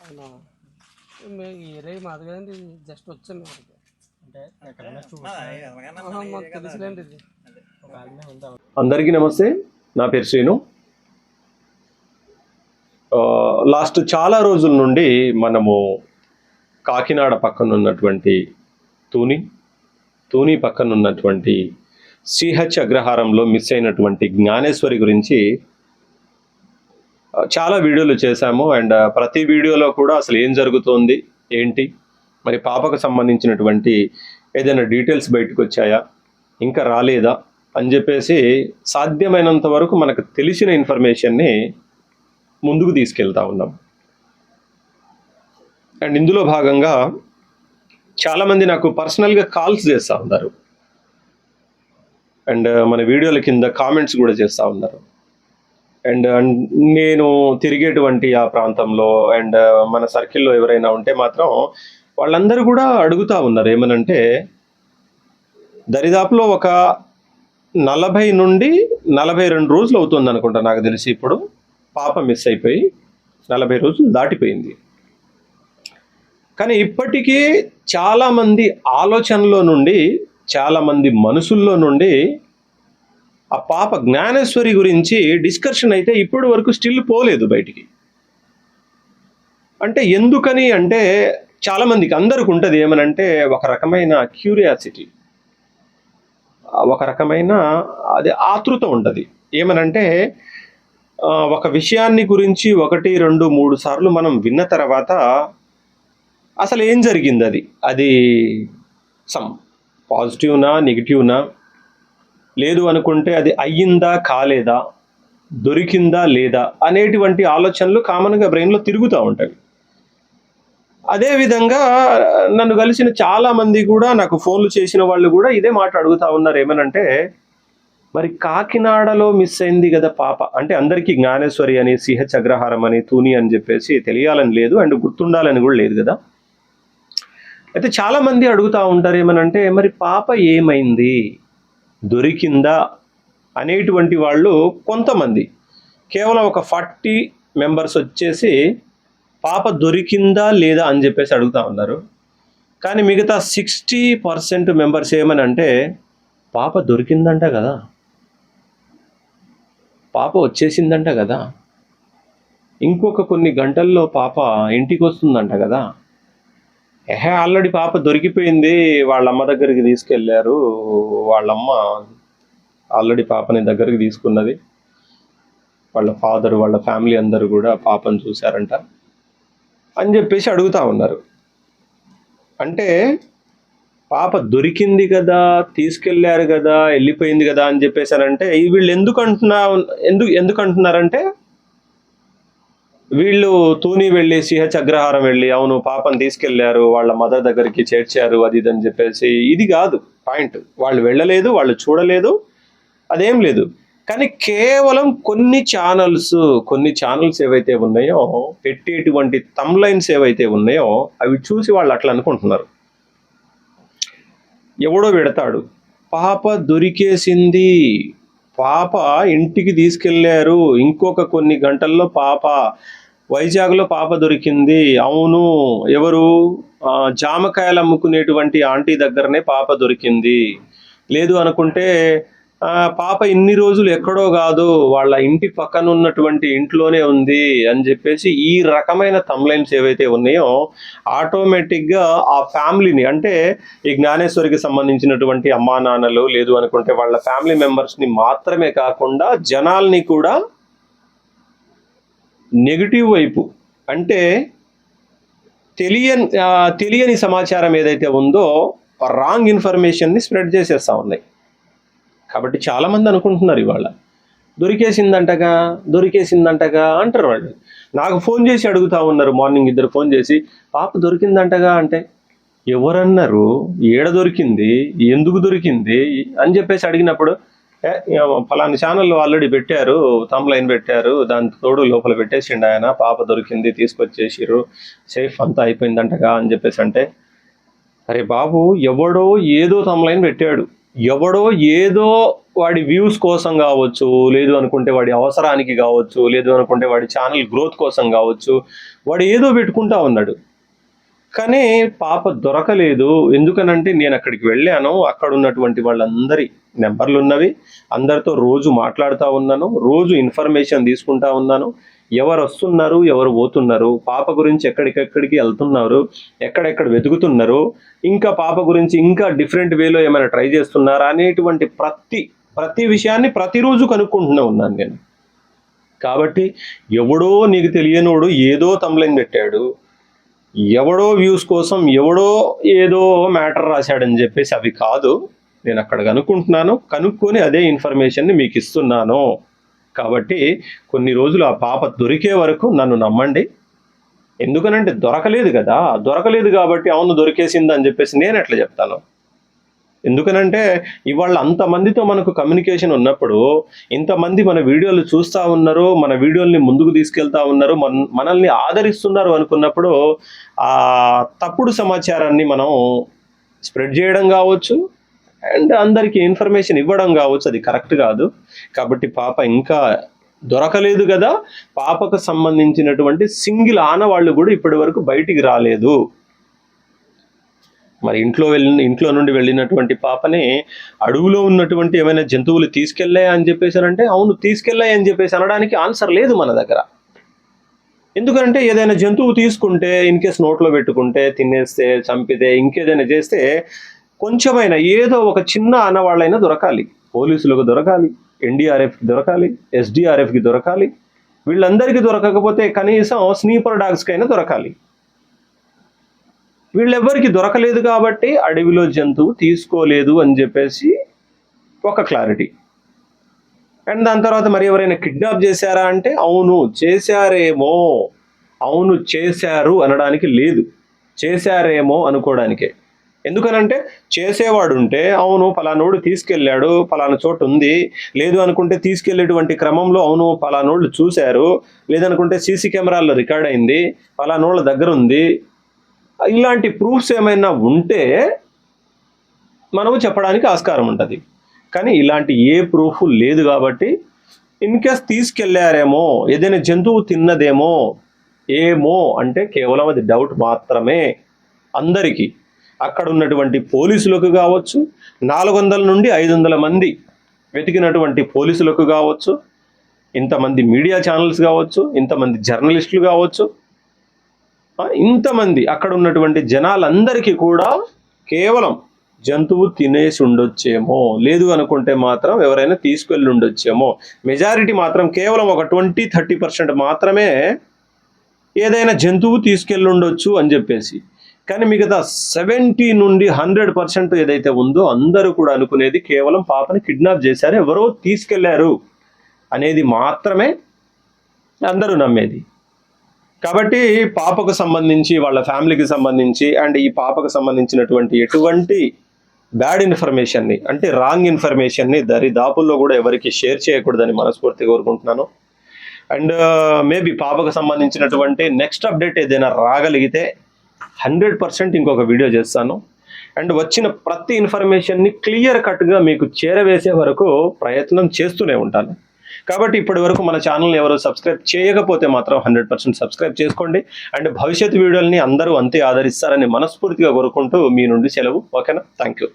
అవునా? ఈ ఏరియా మాది కదండి, జస్ట్ వచ్చాను ఇక్కడికి. మాకు తెలుసులేండి ఇది. అందరికీ నమస్తే, నా పేరు శ్రీను. లాస్ట్ చాలా రోజుల నుండి మనము కాకినాడ పక్కన ఉన్నటువంటి తూని పక్కన ఉన్నటువంటి సిహెచ్ అగ్రహారంలో మిస్ అయినటువంటి జ్ఞానేశ్వరి గురించి చాలా వీడియోలు చేశాము. అండ్ ప్రతి వీడియోలో కూడా అసలు ఏం జరుగుతోంది ఏంటి, మరి పాపకు సంబంధించినటువంటి ఏదైనా డీటెయిల్స్ బయటకు వచ్చాయా, ఇంకా రాలేదా అని చెప్పేసి సాధ్యమైనంత వరకు మనకు తెలిసిన ఇన్ఫర్మేషన్ని ముందుకు తీసుకెళ్తా ఉన్నాం. అండ్ ఇందులో భాగంగా చాలామంది నాకు పర్సనల్గా కాల్స్ చేస్తూ ఉన్నారు అండ్ మన వీడియోల కింద కామెంట్స్ కూడా చేస్తూ ఉన్నారు. అండ్ నేను తిరిగేటువంటి ఆ ప్రాంతంలో అండ్ మన సర్కిల్లో ఎవరైనా ఉంటే మాత్రం వాళ్ళందరూ కూడా అడుగుతూ ఉన్నారు ఏమనంటే, దరిదాపులో ఒక 40 నుండి 42 రోజులు అవుతుంది అనుకుంటా నాకు తెలిసి. ఇప్పుడు పాప మిస్ అయిపోయి 40 రోజులు దాటిపోయింది. కానీ ఇప్పటికీ చాలామంది ఆలోచనలో నుండి, చాలామంది మనసుల్లో నుండి ఆ పాప జ్ఞానేశ్వరి గురించి డిస్కషన్ అయితే ఇప్పటి వరకు స్టిల్ పోలేదు బయటికి. అంటే ఎందుకని అంటే, చాలామందికి అందరికి ఉంటుంది ఏమనంటే ఒక రకమైన క్యూరియాసిటీ, ఒక రకమైన అది ఆతృత ఉంటుంది. ఏమనంటే ఒక విషయాన్ని గురించి 1, 2, 3 సార్లు మనం విన్న తర్వాత అసలు ఏం జరిగింది, అది సమ్ పాజిటివ్నా నెగిటివ్నా, లేదు అనుకుంటే అది అయ్యిందా కాలేదా, దొరికిందా లేదా అనేటువంటి ఆలోచనలు కామన్గా బ్రెయిన్లో తిరుగుతూ ఉంటాయి. అదేవిధంగా నన్ను కలిసిన చాలామంది కూడా, నాకు ఫోన్లు చేసిన వాళ్ళు కూడా ఇదే మాట అడుగుతూ ఉన్నారు. ఏమనంటే, మరి కాకినాడలో మిస్ అయింది కదా పాప, అంటే అందరికీ జ్ఞానేశ్వరి అని, సిహెచ్ అగ్రహారం అని, తూని అని చెప్పేసి తెలియాలని లేదు అండ్ గుర్తుండాలని కూడా లేదు కదా. అయితే చాలామంది అడుగుతూ ఉంటారు ఏమనంటే, మరి పాప ఏమైంది, దొరికిందా అనేటువంటి వాళ్ళు కొంతమంది, కేవలం ఒక 40 మెంబర్స్ వచ్చేసి పాప దొరికిందా లేదా అని చెప్పేసి అడుగుతూ ఉన్నారు. కానీ మిగతా 60% మెంబర్స్ ఏమనంటే, పాప దొరికిందంట కదా, పాప వచ్చేసిందంట కదా, ఇంకొక కొన్ని గంటల్లో పాప ఇంటికి వస్తుందంట కదా, ఆల్రెడీ పాప దొరికిపోయింది, వాళ్ళమ్మ దగ్గరికి తీసుకెళ్ళారు, వాళ్ళమ్మ ఆల్రెడీ పాపని దగ్గరికి తీసుకున్నది, వాళ్ళ ఫాదర్ వాళ్ళ ఫ్యామిలీ అందరూ కూడా పాపను చూశారంట అని చెప్పేసి అడుగుతూ ఉన్నారు. అంటే పాప దొరికింది కదా, తీసుకెళ్ళారు కదా, వెళ్ళిపోయింది కదా అని చెప్పేసారంటే వీళ్ళు ఎందుకు అంటున్నారంటే, వీళ్ళు తూని వెళ్ళి సిహెచ్ అగ్రహారం వెళ్ళి అవును పాపను తీసుకెళ్లారు, వాళ్ళ మదర్ దగ్గరికి చేర్చారు, అది ఇది అని చెప్పేసి, ఇది కాదు పాయింట్. వాళ్ళు వెళ్ళలేదు, వాళ్ళు చూడలేదు, అదేం లేదు. కానీ కేవలం కొన్ని ఛానల్స్ ఏవైతే ఉన్నాయో, పెట్టేటువంటి థంబ్లైన్స్ ఏవైతే ఉన్నాయో అవి చూసి వాళ్ళు అట్లా అనుకుంటున్నారు. ఎవడో పెడతాడు, పాప దొరికేసింది, పాప ఇంటికి తీసుకెళ్లారు, ఇంకొక కొన్ని గంటల్లో పాప వైజాగ్లో పాప దొరికింది, అవును ఎవరు, జామకాయలు అమ్ముకునేటువంటి ఆంటీ దగ్గరనే పాప దొరికింది, లేదు అనుకుంటే పాప ఇన్ని రోజులు ఎక్కడో కాదు వాళ్ళ ఇంటి పక్కన ఉన్నటువంటి ఇంట్లోనే ఉంది అని చెప్పేసి ఈ రకమైన థంబ్లైన్స్ ఏవైతే ఉన్నాయో ఆటోమేటిక్గా ఆ ఫ్యామిలీని, అంటే ఈ జ్ఞానేశ్వరికి సంబంధించినటువంటి అమ్మా నాన్నలు, లేదు అనుకుంటే వాళ్ళ ఫ్యామిలీ మెంబర్స్ని మాత్రమే కాకుండా జనాల్ని కూడా నెగిటివ్ వైపు, అంటే తెలియని సమాచారం ఏదైతే ఉందో రాంగ్ ఇన్ఫర్మేషన్ని స్ప్రెడ్ చేసేస్తూ ఉన్నాయి. కాబట్టి చాలామంది అనుకుంటున్నారు ఇవాళ దొరికేసిందంటగా అంటారు. వాళ్ళు నాకు ఫోన్ చేసి అడుగుతూ ఉన్నారు, మార్నింగ్ 2 ఫోన్ చేసి పాప దొరికిందంటగా అంటే, ఎవరన్నారు, ఏడ దొరికింది, ఎందుకు దొరికింది అని చెప్పేసి అడిగినప్పుడు, ఫలానా ఛానల్లో ఆల్రెడీ పెట్టారు, థంబ్లైన్ పెట్టారు, దాని తోడు లోపల పెట్టేసిండు ఆయన, పాప దొరికింది తీసుకొచ్చేసిర్రు, సేఫ్ అంతా అయిపోయిందంటగా అని చెప్పేసి అంటే, అరే బాబు ఎవడో ఏదో థంబ్లైన్ పెట్టాడు, ఎవడో ఏదో వాడి వ్యూస్ కోసం కావచ్చు, లేదు అనుకుంటే వాడి అవసరానికి కావచ్చు, లేదు అనుకుంటే వాడి ఛానల్ గ్రోత్ కోసం కావచ్చు, వాడు ఏదో పెట్టుకుంటా ఉన్నాడు. కానీ పాప దొరకలేదు. ఎందుకనంటే నేను అక్కడికి వెళ్ళాను, అక్కడ ఉన్నటువంటి వాళ్ళందరి నెంబర్లు ఉన్నవి, అందరితో రోజు మాట్లాడుతూ ఉన్నాను, రోజు ఇన్ఫర్మేషన్ తీసుకుంటా ఉన్నాను. ఎవరు వస్తున్నారు, ఎవరు పోతున్నారు, పాప గురించి ఎక్కడికెక్కడికి వెళ్తున్నారు, ఎక్కడెక్కడ వెతుకుతున్నారు, ఇంకా పాప గురించి ఇంకా డిఫరెంట్ వేలో ఏమైనా ట్రై చేస్తున్నారా అనేటువంటి ప్రతి విషయాన్ని ప్రతిరోజు కనుక్కుంటూనే ఉన్నాను నేను. కాబట్టి ఎవడో నీకు తెలియనోడు ఏదో తమ్లైన్ పెట్టాడు, ఎవడో వ్యూస్ కోసం ఎవడో ఏదో మ్యాటర్ రాశాడని చెప్పేసి అవి కాదు. నేను అక్కడ కనుక్కొని అదే ఇన్ఫర్మేషన్ని మీకు ఇస్తున్నాను. కాబట్టి కొన్ని రోజులు ఆ పాప దొరికే వరకు నన్ను నమ్మండి. ఎందుకనంటే దొరకలేదు కదా, దొరకలేదు కాబట్టి అవును దొరికేసింది అని చెప్పేసి నేను ఎట్లా చెప్తాను? ఎందుకనంటే ఇవాళ అంతమందితో మనకు కమ్యూనికేషన్ ఉన్నప్పుడు, ఇంతమంది మన వీడియోలు చూస్తూ ఉన్నారు, మన వీడియోల్ని ముందుకు తీసుకెళ్తా ఉన్నారు, మనల్ని ఆదరిస్తున్నారు అనుకున్నప్పుడు ఆ తప్పుడు సమాచారాన్ని మనం స్ప్రెడ్ చేయడం కావచ్చు అండ్ అందరికీ ఇన్ఫర్మేషన్ ఇవ్వడం కావచ్చు, అది కరెక్ట్ కాదు. కాబట్టి పాప ఇంకా దొరకలేదు కదా, పాపకు సంబంధించినటువంటి సింగిల్ ఆనవాళ్ళు కూడా ఇప్పటి వరకు బయటికి రాలేదు. మరి ఇంట్లో నుండి వెళ్ళినటువంటి పాపని అడవులో ఉన్నటువంటి ఏమైనా జంతువులు తీసుకెళ్ళాయా అని చెప్పేసారంటే అవును తీసుకెళ్ళాయి అని చెప్పేసి అనడానికి ఆన్సర్ లేదు మన దగ్గర. ఎందుకంటే ఏదైనా జంతువు తీసుకుంటే ఇన్ కేస్ నోట్లో పెట్టుకుంటే, తినేస్తే, చంపితే, ఇంకేదైనా చేస్తే కొంచెమైనా ఏదో ఒక చిన్న ఆనవాళ్ళైనా దొరకాలి. పోలీసులకు దొరకాలి, ఎన్డీఆర్ఎఫ్కి దొరకాలి, ఎస్డీఆర్ఎఫ్కి దొరకాలి. వీళ్ళందరికీ దొరకకపోతే కనీసం స్నీపర్ డాగ్స్కి అయినా దొరకాలి. వీళ్ళెవ్వరికి దొరకలేదు కాబట్టి అడవిలో జంతువు తీసుకోలేదు అని చెప్పేసి ఒక క్లారిటీ. అండ్ దాని తర్వాత మరి ఎవరైనా కిడ్నాప్ చేశారా అంటే అవును చేశారేమో, అవును చేశారు అనడానికి లేదు, చేశారేమో అనుకోవడానికే. ఎందుకనంటే చేసేవాడు ఉంటే అవును పలానోడు తీసుకెళ్ళాడు, పలానా చోటు ఉంది, లేదు అనుకుంటే తీసుకెళ్లేటువంటి క్రమంలో అవును పలానోళ్ళు చూశారు, లేదనుకుంటే సీసీ కెమెరాల్లో రికార్డ్ అయింది, పలానోళ్ళ దగ్గర ఉంది, ఇలాంటి ప్రూఫ్స్ ఏమైనా ఉంటే మనము చెప్పడానికి ఆస్కారం ఉంటుంది. కానీ ఇలాంటి ఏ ప్రూఫ్ లేదు కాబట్టి ఇన్ కేస్ తీసుకెళ్లారేమో, ఏదైనా జంతువు తిన్నదేమో ఏమో అంటే కేవలం అది డౌట్ మాత్రమే. అందరికీ అక్కడ ఉన్నటువంటి పోలీసులకు కావచ్చు, 400 నుండి 500 మంది వెతికినటువంటి పోలీసులకు కావచ్చు, ఇంతమంది మీడియా ఛానల్స్ కావచ్చు, ఇంతమంది జర్నలిస్టులు కావచ్చు, ఇంతమంది అక్కడ ఉన్నటువంటి జనాలందరికీ కూడా కేవలం జంతువు తినేసి ఉండొచ్చేమో, లేదు అనుకుంటే మాత్రం ఎవరైనా తీసుకెళ్ళి ఉండొచ్చేమో. మెజారిటీ మాత్రం కేవలం ఒక 20-30% మాత్రమే ఏదైనా జంతువు తీసుకెళ్ళి ఉండొచ్చు అని చెప్పేసి. కానీ మిగతా 70 నుండి 100% ఏదైతే ఉందో అందరూ కూడా అనుకునేది కేవలం పాపని కిడ్నాప్ చేశారు, ఎవరో తీసుకెళ్లారు అనేది మాత్రమే అందరూ నమ్మేది. కాబట్టి పాపకు సంబంధించి, వాళ్ళ ఫ్యామిలీకి సంబంధించి అండ్ ఈ పాపకు సంబంధించినటువంటి ఎటువంటి బ్యాడ్ ఇన్ఫర్మేషన్ని అంటే రాంగ్ ఇన్ఫర్మేషన్ని దరిదాపుల్లో కూడా ఎవరికి షేర్ చేయకూడదని మనస్ఫూర్తిగా కోరుకుంటున్నాను. అండ్ మేబీ పాపకు సంబంధించినటువంటి నెక్స్ట్ అప్డేట్ ఏదైనా రాగలిగితే 100% ఇంకొక వీడియో చేస్తాను. అండ్ వచ్చిన ప్రతి ఇన్ఫర్మేషన్ని క్లియర్ కట్గా మీకు చేరవేసే వరకు ప్రయత్నం చేస్తూనే ఉంటాను. కాబట్టి ఇప్పటి వరకు మన ఛానల్ని ఎవరు సబ్స్క్రైబ్ చేయకపోతే మాత్రం 100% సబ్స్క్రైబ్ చేసుకోండి. అండ్ భవిష్యత్ వీడియోలని అందరూ అంతే ఆదరిస్తారని మనస్ఫూర్తిగా కోరుకుంటూ మీ నుండి సెలవు. ఓకేనా? Thank you.